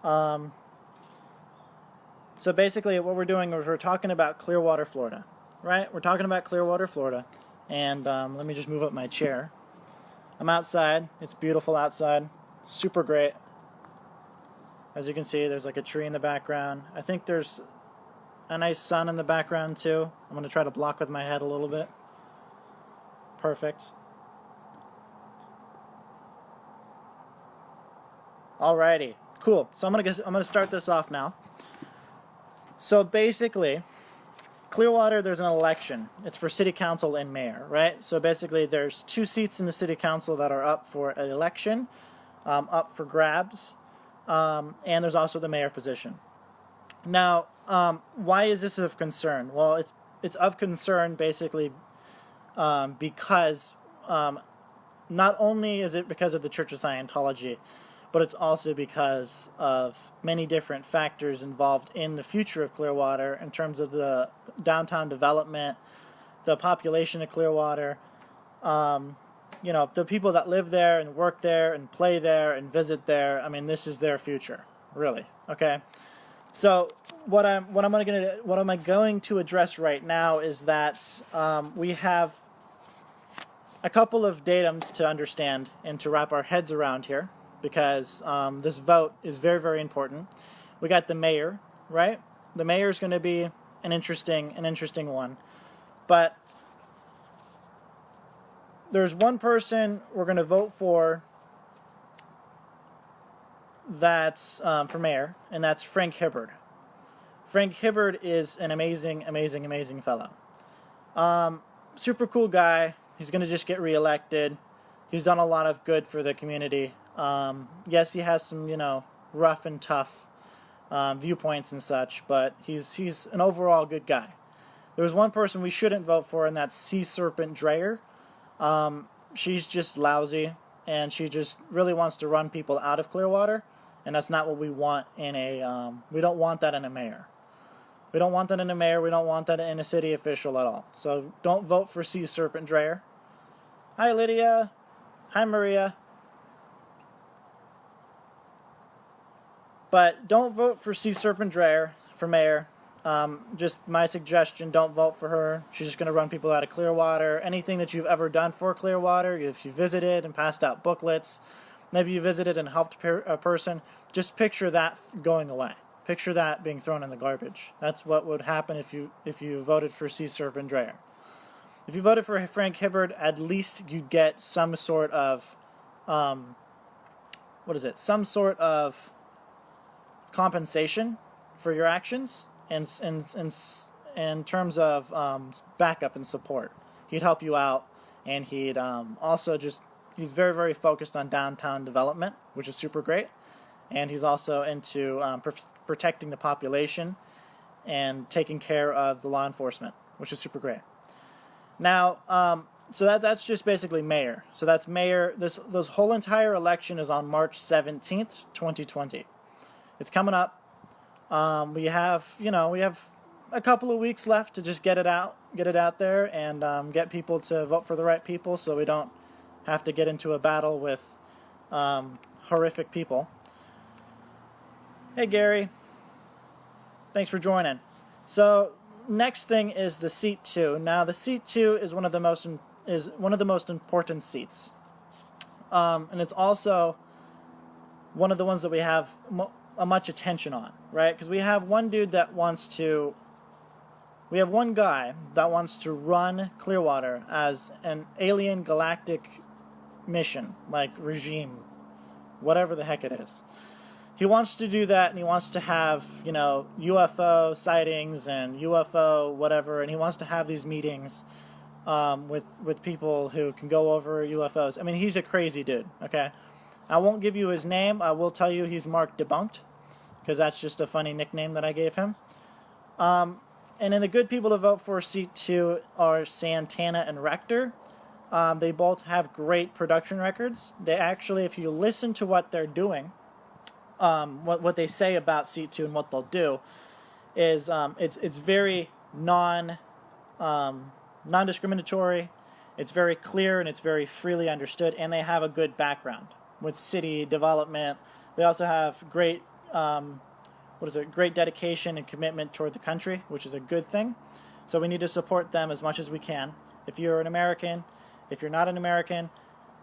So basically what we're doing is we're talking about Clearwater, Florida, right? We're talking about Clearwater, Florida. And let me just move up my chair. I'm outside. It's beautiful outside. Super great. As you can see, there's like a tree in the background. I think there's a nice sun in the background too. I'm going to try to block with my head a little bit. Perfect. Alrighty, cool. So I'm gonna start this off now. So basically, Clearwater, there's an election. It's for city council and mayor, right? So basically, there's 2 seats in the city council that are up for an election, up for grabs, and there's also the mayor position. Now, why is this of concern? Well, it's of concern basically because not only is it because of the Church of Scientology, but it's also because of many different factors involved in the future of Clearwater in terms of the downtown development, the population of Clearwater, you know, the people that live there and work there and play there and visit there. I mean, this is their future, really. Okay. So what am I going to address right now is that we have a couple of datums to understand and to wrap our heads around here, because this vote is very, very important. We got the mayor, right? The mayor is going to be an interesting one, but there's one person we're going to vote for that's for mayor, and that's Frank Hibbard. Frank Hibbard is an amazing fellow. Super cool guy. He's going to just get reelected. He's done a lot of good for the community. Yes, he has some, you know, rough and tough viewpoints and such, but he's an overall good guy. There's one person we shouldn't vote for, and that's Sea Serpent Dreyer. She's just lousy, and she just really wants to run people out of Clearwater, and that's not what we want in a, we don't want that in a mayor. We don't want that in a mayor. We don't want that in a city official at all. So don't vote for Sea Serpent Dreyer. Hi, Lydia. Hi, Maria. But don't vote for Sea Serpent Dreyer for mayor. Just my suggestion, don't vote for her. She's just going to run people out of Clearwater. Anything that you've ever done for Clearwater, if you visited and passed out booklets, maybe you visited and helped a person, just picture that going away. Picture that being thrown in the garbage. That's what would happen if you voted for Sea Serpent Dreyer. If you voted for Frank Hibbard, at least you'd get some sort of, some sort of compensation for your actions, and in terms of backup and support. He'd help you out, and he'd also he's very, very focused on downtown development, which is super great, and he's also into protecting the population and taking care of the law enforcement, which is super great. Now, so that's just basically mayor. So that's mayor. This whole entire election is on March 17th, 2020. It's coming up. We have a couple of weeks left to just get it out there, and get people to vote for the right people, so we don't have to get into a battle with horrific people. Hey, Gary. Thanks for joining. So next thing is the seat 2. Now, the seat 2 is one of the most important seats, and it's also one of the ones that we have much attention on, right? Because we have one guy that wants to run Clearwater as an alien galactic mission, like regime, whatever the heck it is. He wants to do that, and he wants to have, UFO sightings and UFO whatever, and he wants to have these meetings with people who can go over UFOs. I mean, he's a crazy dude, okay? I won't give you his name. I will tell you he's marked debunked, because that's just a funny nickname that I gave him. And then the good people to vote for seat 2 are Santana and Rector. They both have great production records. They actually, if you listen to what they're doing, what they say about seat 2 and what they'll do, is it's very non-discriminatory. It's very clear, and it's very freely understood, and they have a good background with city development. They also have great great dedication and commitment toward the country, which is a good thing. So we need to support them as much as we can. If you're an American, if you're not an American,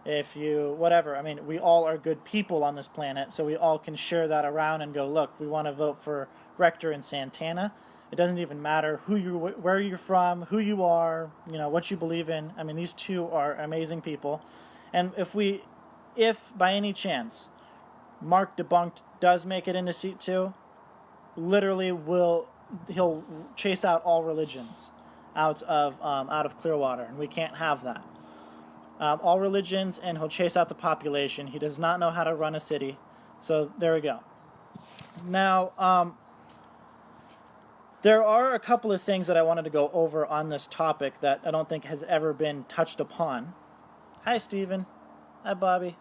if you, whatever, I mean, we all are good people on this planet, so we all can share that around and go, look, we want to vote for Rector in Santana. It doesn't even matter where you're from, who you are, what you believe in. I mean, these two are amazing people. And if by any chance Mark Debunked does make it into seat 2, literally he'll chase out all religions out of Clearwater, and we can't have that. All religions, and he'll chase out the population. He does not know how to run a city. So there we go. Now, there are a couple of things that I wanted to go over on this topic that I don't think has ever been touched upon. Hi, Steven. Hi, Bobby.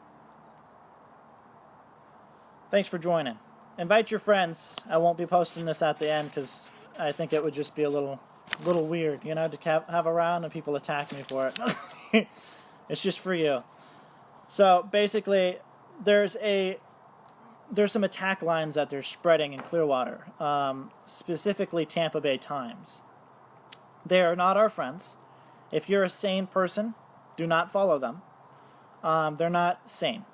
Thanks for joining. Invite your friends. I won't be posting this at the end because I think it would just be a little weird, to have around and people attack me for it. It's just for you. So basically, there's some attack lines that they're spreading in Clearwater, specifically Tampa Bay Times. They are not our friends. If you're a sane person, do not follow them. They're not sane.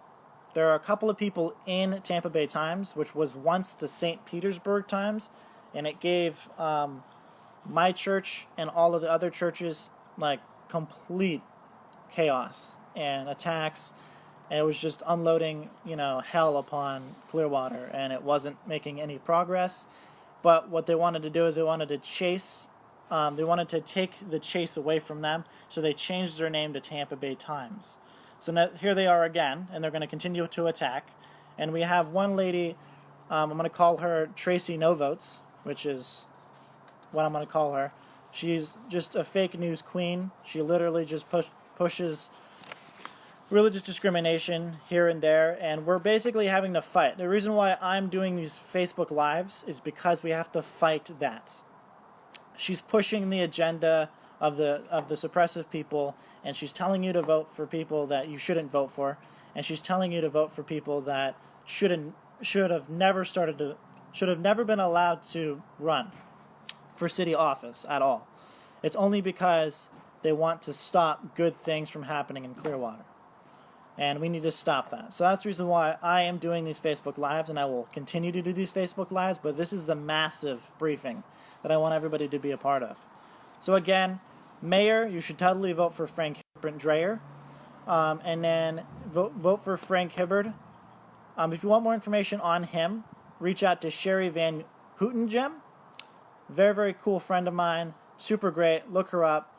There are a couple of people in Tampa Bay Times, which was once the St. Petersburg Times, and it gave my church and all of the other churches complete chaos and attacks, and it was just unloading hell upon Clearwater, and it wasn't making any progress. But what they wanted to do is they wanted to take the chase away from them, so they changed their name to Tampa Bay Times. So now here they are again, and they're going to continue to attack. And we have one lady, I'm going to call her Tracy No Votes, which is what I'm going to call her. She's just a fake news queen. She literally just pushes religious discrimination here and there, and we're basically having to fight. The reason why I'm doing these Facebook Lives is because we have to fight that. She's pushing the agenda of the suppressive people, and she's telling you to vote for people that you shouldn't vote for, and she's telling you to vote for people that should have never been allowed to run for city office at all. It's only because they want to stop good things from happening in Clearwater. And we need to stop that. So that's the reason why I am doing these Facebook Lives, and I will continue to do these Facebook Lives, but this is the massive briefing that I want everybody to be a part of. So again, Mayor, you should totally vote for Frank Dreyer, and then vote for Frank Hibbard. If you want more information on him, reach out to Sherry Van Houtengem. Very, very cool friend of mine. Super great. Look her up.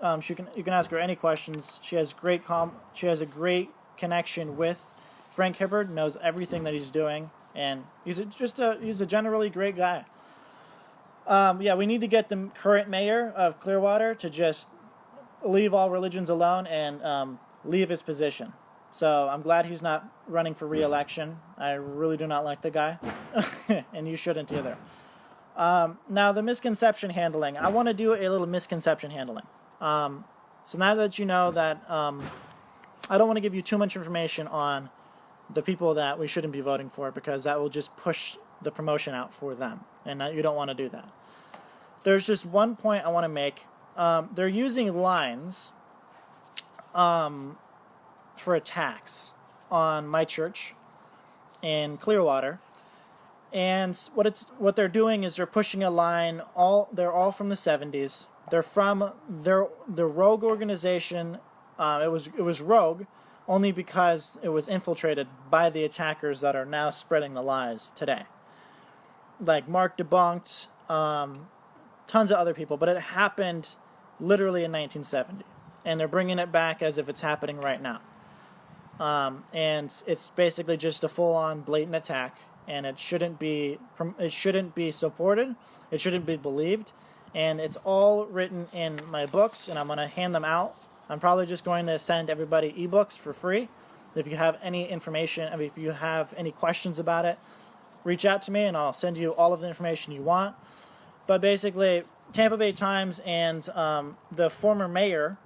You can ask her any questions. She has a great connection with Frank Hibbard. Knows everything that he's doing, and he's a generally great guy. We need to get the current mayor of Clearwater to just leave all religions alone and leave his position. So I'm glad he's not running for re-election. I really do not like the guy, and you shouldn't either. Now, the misconception handling. I want to do a little misconception handling. So now that you know that, I don't want to give you too much information on the people that we shouldn't be voting for, because that will just push the promotion out for them, and you don't want to do that. There's just one point I want to make. They're using lines for attacks on my church in Clearwater. And what they're doing is they're pushing a line. They're all from the 70s. They're from the rogue organization. It was rogue only because it was infiltrated by the attackers that are now spreading the lies today. Like Mark Debunked, tons of other people, but it happened literally in 1970, and they're bringing it back as if it's happening right now. And it's basically just a full-on blatant attack, and it shouldn't be supported, it shouldn't be believed, and it's all written in my books, and I'm going to hand them out. I'm probably just going to send everybody ebooks for free. If you have any information, if you have any questions about it, reach out to me, and I'll send you all of the information you want. But basically, Tampa Bay Times and the former mayor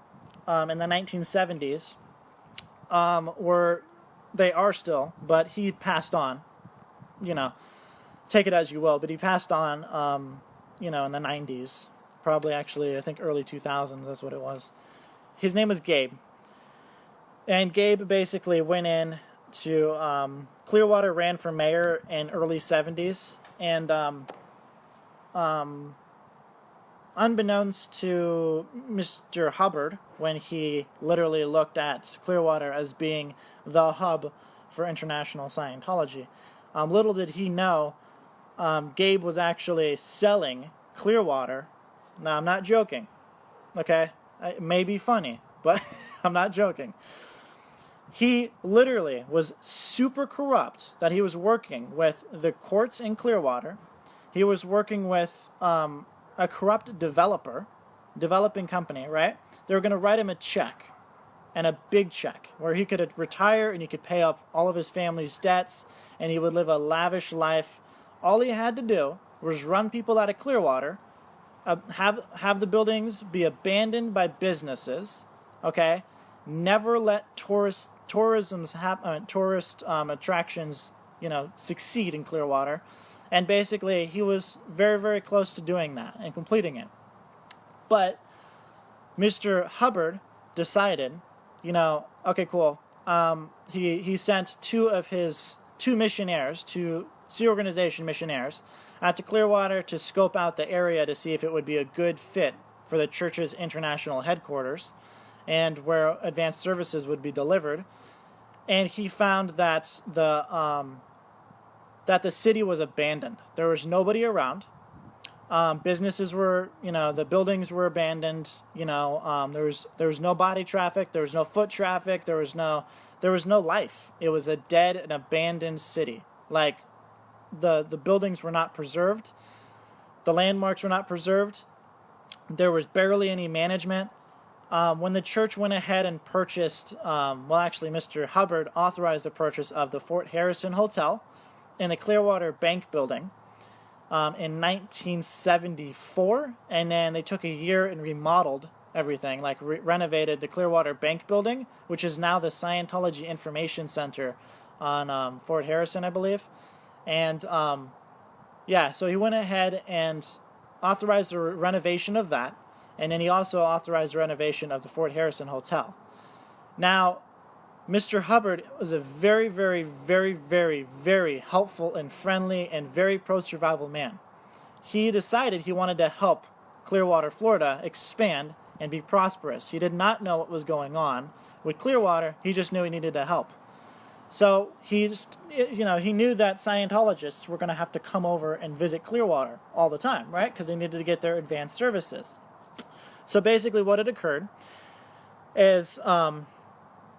in the 1970s they are still, but he passed on, take it as you will, but he passed on, in the 90s, probably actually, I think early 2000s, that's what it was. His name was Gabe. And Gabe basically went in to Clearwater, ran for mayor in early 70s, and unbeknownst to Mr. Hubbard, when he literally looked at Clearwater as being the hub for international Scientology, little did he know Gabe was actually selling Clearwater. Now, I'm not joking, okay? It may be funny, but I'm not joking. He literally was super corrupt, that he was working with the courts in Clearwater. He was working with a corrupt developing company, right? They were going to write him a check, and a big check, where he could retire and he could pay off all of his family's debts, and he would live a lavish life. All he had to do was run people out of Clearwater, have the buildings be abandoned by businesses, okay? Never let tourist attractions, succeed in Clearwater. And basically, he was very, very close to doing that and completing it. But Mr. Hubbard decided, okay, cool. He sent two missionaires, two Sea Organization missionaires, out to Clearwater to scope out the area to see if it would be a good fit for the church's international headquarters and where advanced services would be delivered. And he found that the city was abandoned. There was nobody around. Businesses were, the buildings were abandoned. There was no body traffic. There was no foot traffic. There was no life. It was a dead and abandoned city. Like, the buildings were not preserved. The landmarks were not preserved. There was barely any management. When the church went ahead and purchased, Mr. Hubbard authorized the purchase of the Fort Harrison Hotel in the Clearwater Bank building in 1974, and then they took a year and remodeled everything, like renovated the Clearwater Bank building, which is now the Scientology Information Center on Fort Harrison, I believe. And so he went ahead and authorized the renovation of that, and then he also authorized the renovation of the Fort Harrison Hotel. Now, Mr. Hubbard was a very, very, very, very, very helpful and friendly and very pro-survival man. He decided he wanted to help Clearwater, Florida expand and be prosperous. He did not know what was going on with Clearwater. He just knew he needed to help. So he knew that Scientologists were going to have to come over and visit Clearwater all the time, right? Because they needed to get their advanced services. So basically what had occurred is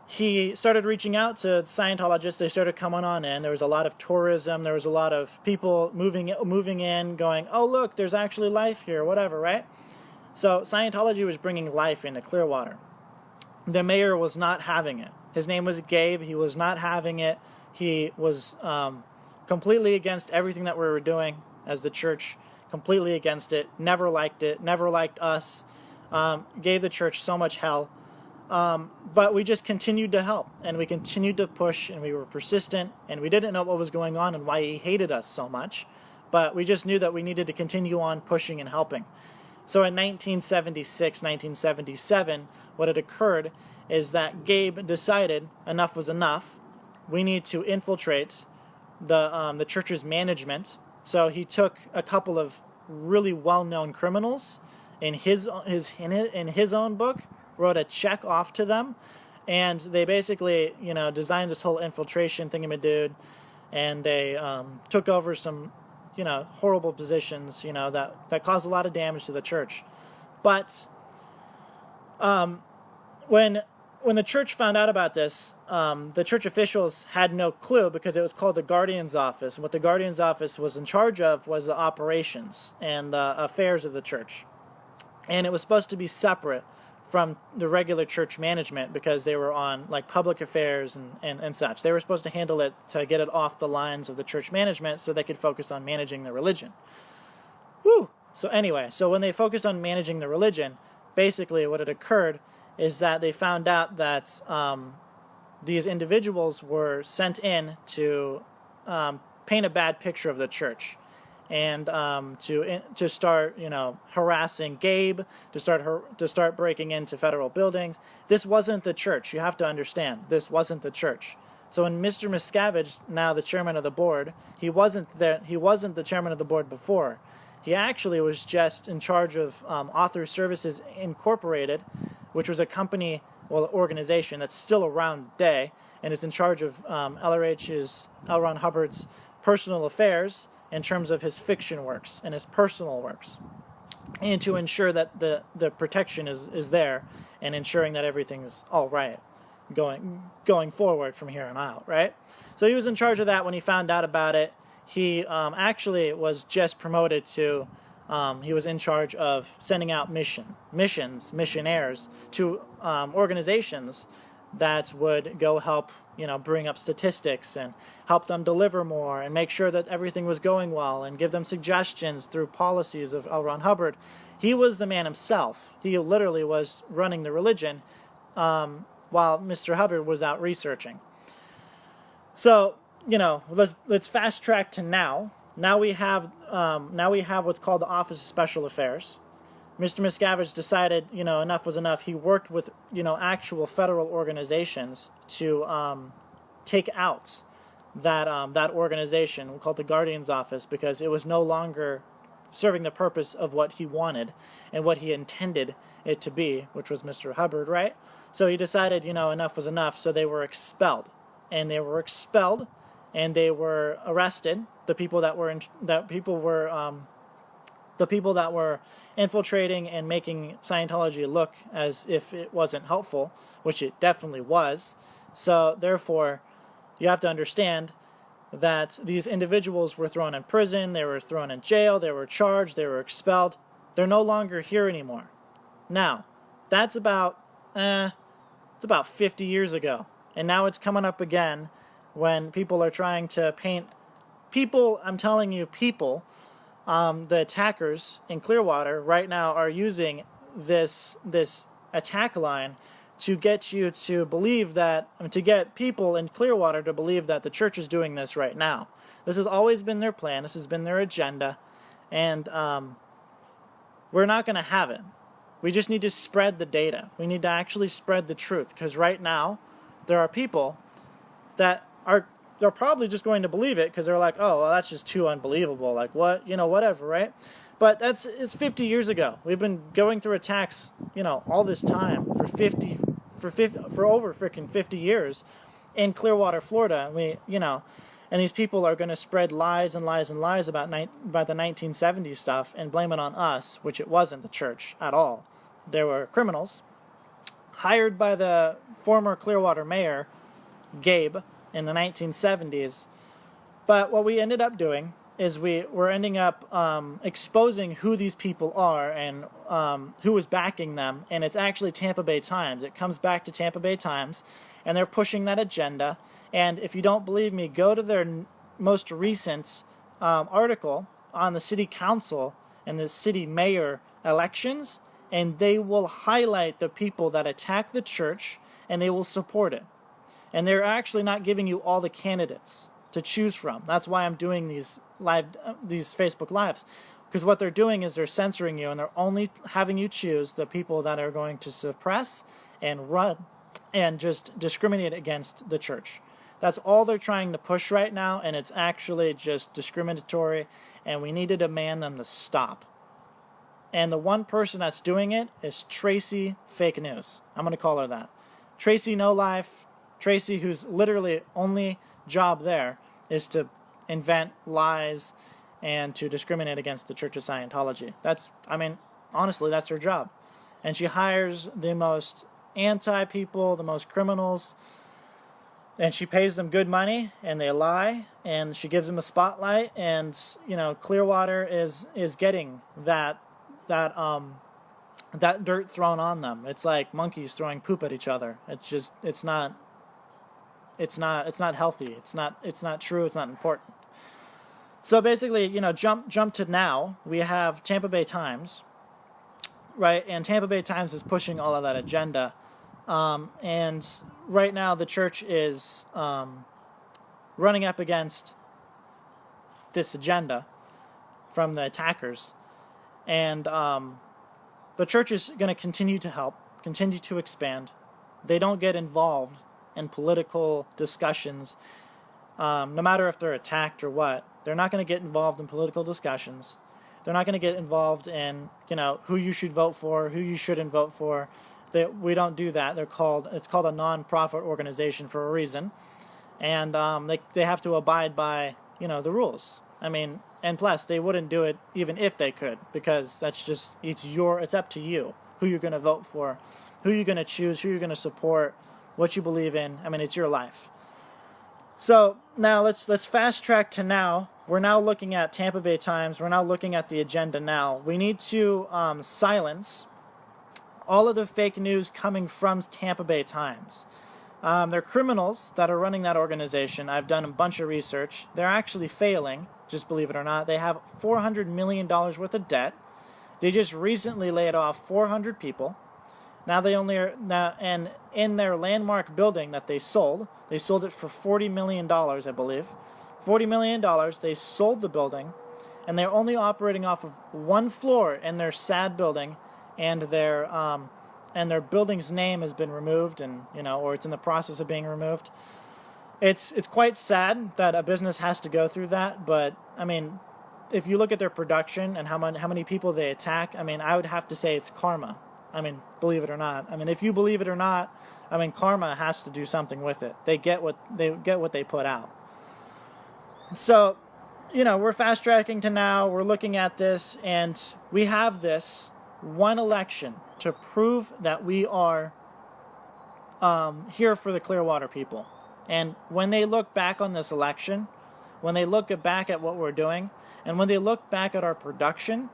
he started reaching out to Scientologists. They started coming on in. There was a lot of tourism. There was a lot of people moving in, going, oh, look, there's actually life here, whatever, right? So Scientology was bringing life into Clearwater. The mayor was not having it. His name was Gabe. He was not having it. He was completely against everything that we were doing as the church, completely against it, never liked us, gave the church so much hell. But we just continued to help, and we continued to push, and we were persistent, and we didn't know what was going on and why he hated us so much, but we just knew that we needed to continue on pushing and helping. So in 1976, 1977, what had occurred is that Gabe decided enough was enough. We need to infiltrate the church's management. So he took a couple of really well-known criminals in his own book, wrote a check off to them, and they basically, designed this whole infiltration thingamadude, and they took over some, horrible positions, that caused a lot of damage to the church. But when the church found out about this, the church officials had no clue, because it was called the Guardian's Office. And what the Guardian's Office was in charge of was the operations and the affairs of the church. And it was supposed to be separate from the regular church management, because they were on public affairs and such. They were supposed to handle it to get it off the lines of the church management so they could focus on managing the religion. Woo! So anyway, when they focused on managing the religion, basically what had occurred is that they found out that these individuals were sent in to paint a bad picture of the church, and to start, harassing Gabe, to start breaking into federal buildings. This wasn't the church. You have to understand, this wasn't the church. So when Mr. Miscavige, now the chairman of the board, he wasn't the chairman of the board before. He actually was just in charge of Author Services Incorporated, which was a company, well, organization that's still around today, and is in charge of L. Ron Hubbard's personal affairs in terms of his fiction works and his personal works, and to ensure that the protection is there, and ensuring that everything's all right going forward from here on out, right? So he was in charge of that. When he found out about it, he actually was just promoted to, he was in charge of sending out missionaries to organizations that would go help, bring up statistics and help them deliver more and make sure that everything was going well and give them suggestions through policies of L. Ron Hubbard. He was the man himself. He literally was running the religion while Mr. Hubbard was out researching. So, let's fast track to now. Now we have what's called the Office of Special Affairs. Mr. Miscavige decided, enough was enough. He worked with, actual federal organizations to take out that organization called the Guardian's Office, because it was no longer serving the purpose of what he wanted and what he intended it to be, which was Mr. Hubbard, right? So he decided, enough was enough. So they were expelled, and they were arrested. The people that were infiltrating and making Scientology look as if it wasn't helpful, which it definitely was. So therefore, you have to understand that these individuals were thrown in prison, they were thrown in jail, they were charged, they were expelled. They're no longer here anymore. Now, that's about 50 years ago. And now it's coming up again when people are trying to paint people, I'm telling you, the attackers in Clearwater right now are using this attack line to get you to believe that, to get people in Clearwater to believe that the church is doing this right now. This has always been their plan. This has been their agenda. And we're not going to have it. We just need to spread the data. We need to actually spread the truth. Because right now, there are people that they're probably just going to believe it because they're like, oh, well, that's just too unbelievable. Like, what? Whatever, right? But it's 50 years ago. We've been going through attacks, all this time for over freaking 50 years in Clearwater, Florida. And these people are going to spread lies and lies and lies about the 1970s stuff and blame it on us, which it wasn't the church at all. There were criminals hired by the former Clearwater mayor, Gabe, in the 1970s. But what we ended up doing is we're ending up exposing who these people are and who was backing them, and it's actually Tampa Bay Times. It comes back to Tampa Bay Times, and they're pushing that agenda. And if you don't believe me, go to their most recent article on the city council and the city mayor elections, and they will highlight the people that attack the church, and they will support it. And they're actually not giving you all the candidates to choose from. That's why I'm doing these Facebook Lives. Because what they're doing is they're censoring you, and they're only having you choose the people that are going to suppress and run and just discriminate against the church. That's all they're trying to push right now, and it's actually just discriminatory, and we need to demand them to stop. And the one person that's doing it is Tracy Fake News. I'm going to call her that. Tracy No Life. Tracy, whose literally only job there is to invent lies and to discriminate against the Church of Scientology. Honestly, that's her job. And she hires the most anti-people, the most criminals, and she pays them good money, and they lie, and she gives them a spotlight, and, Clearwater is getting that dirt thrown on them. It's like monkeys throwing poop at each other. It's not healthy. It's not true. It's not important. So basically, jump to now. We have Tampa Bay Times, right? And Tampa Bay Times is pushing all of that agenda. And right now the church is running up against this agenda from the attackers. And the church is going to continue to help, continue to expand. They don't get involved in political discussions, no matter if they're attacked or what. They're not going to get involved in political discussions. They're not going to get involved in, who you should vote for, who you shouldn't vote for. We don't do that. It's called a non-profit organization for a reason. And they have to abide by, the rules. I mean, and plus, they wouldn't do it even if they could, because that's just, it's up to you who you're going to vote for, who you're going to choose, who you're going to support, what you believe in. I mean, it's your life. So now let's fast track to now. We're now looking at Tampa Bay Times. We're now looking at the agenda now. We need to silence all of the fake news coming from Tampa Bay Times. They're criminals that are running that organization. I've done a bunch of research. They're actually failing, just believe it or not. They have $400 million worth of debt. They just recently laid off 400 people. Now and in their landmark building that they sold it for $40 million, I believe. $40 million, they sold the building, and they're only operating off of one floor in their sad building, and their building's name has been removed, and or it's in the process of being removed. It's quite sad that a business has to go through that, but I mean, if you look at their production and how many people they attack, I mean, I would have to say it's karma. I mean, believe it or not. I mean, if you believe it or not, I mean, karma has to do something with it. They get what they put out. So, we're fast tracking to now. We're looking at this, and we have this one election to prove that we are here for the Clearwater people. And when they look back on this election, when they look back at what we're doing, and when they look back at our production,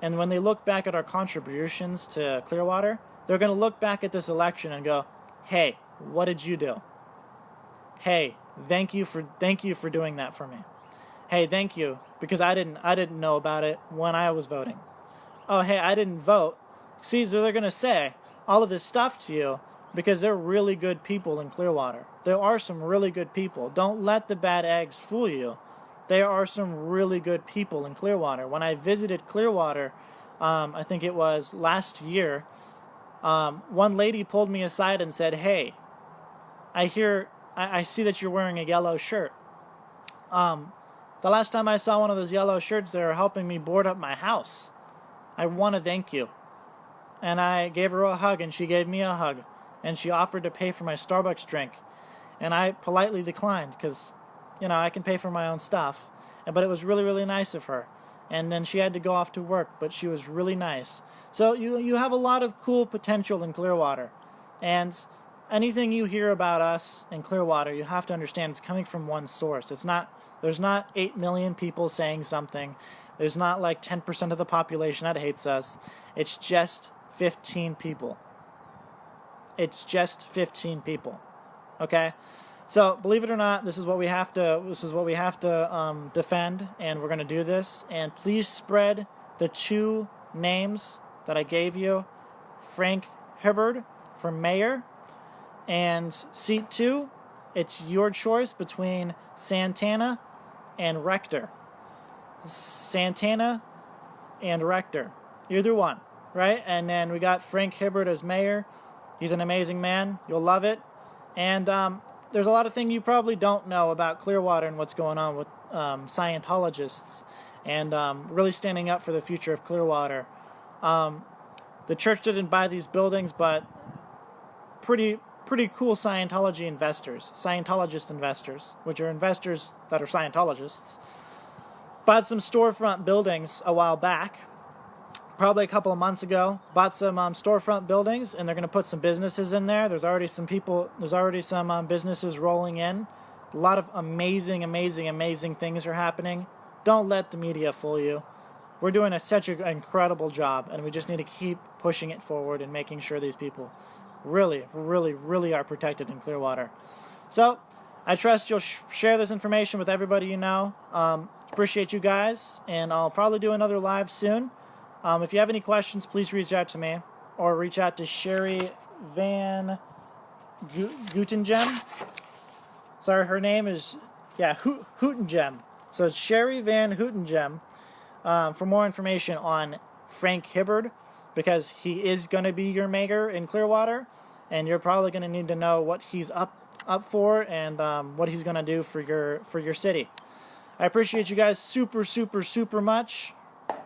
and when they look back at our contributions to Clearwater, they're going to look back at this election and go, "Hey, what did you do? Hey, thank you for doing that for me. Hey, thank you, because I didn't know about it when I was voting. Oh, hey, I didn't vote." See, so they're going to say all of this stuff to you because they're really good people in Clearwater. There are some really good people. Don't let the bad eggs fool you. There are some really good people in Clearwater. When I visited Clearwater, I think it was last year, one lady pulled me aside and said, "Hey, I see that you're wearing a yellow shirt. The last time I saw one of those yellow shirts, they were helping me board up my house. I want to thank you." And I gave her a hug, and she gave me a hug. And she offered to pay for my Starbucks drink. And I politely declined because, I can pay for my own stuff. But it was really, really nice of her. And then she had to go off to work, but she was really nice. So you have a lot of cool potential in Clearwater. And anything you hear about us in Clearwater, you have to understand it's coming from one source. There's not 8 million people saying something. There's not like 10% of the population that hates us. It's just 15 people. It's just 15 people. Okay? So, believe it or not, this is what we have to defend, and we're going to do this. And please spread the 2 names that I gave you. Frank Hibbard for mayor, and seat 2, it's your choice between Santana and Rector. Santana and Rector. Either one, right? And then we got Frank Hibbard as mayor. He's an amazing man. You'll love it. And there's a lot of things you probably don't know about Clearwater and what's going on with Scientologists and really standing up for the future of Clearwater. The church didn't buy these buildings, but pretty cool Scientologist investors, which are investors that are Scientologists, bought some storefront buildings a while back, probably a couple of months ago, bought some storefront buildings, and they're going to put some businesses in there. There's already some businesses rolling in. A lot of amazing things are happening. Don't let the media fool you. We're doing such an incredible job, and we just need to keep pushing it forward and making sure these people really are protected in Clearwater. So, I trust you'll share this information with everybody you know. Appreciate you guys, and I'll probably do another live soon. If you have any questions, please reach out to me, or reach out to Sherry Van Gootengem. Sorry, her name is, Hootengem. So it's Sherry Van Houtengem for more information on Frank Hibbard, because he is going to be your mayor in Clearwater, and you're probably going to need to know what he's up for and what he's going to do for your city. I appreciate you guys super much.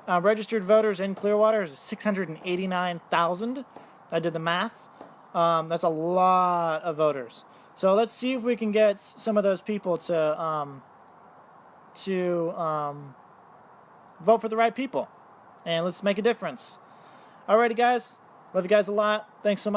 Registered voters in Clearwater is 689,000. I did the math. That's a lot of voters. So let's see if we can get some of those people to vote for the right people, and let's make a difference. Alrighty, guys. Love you guys a lot. Thanks so much.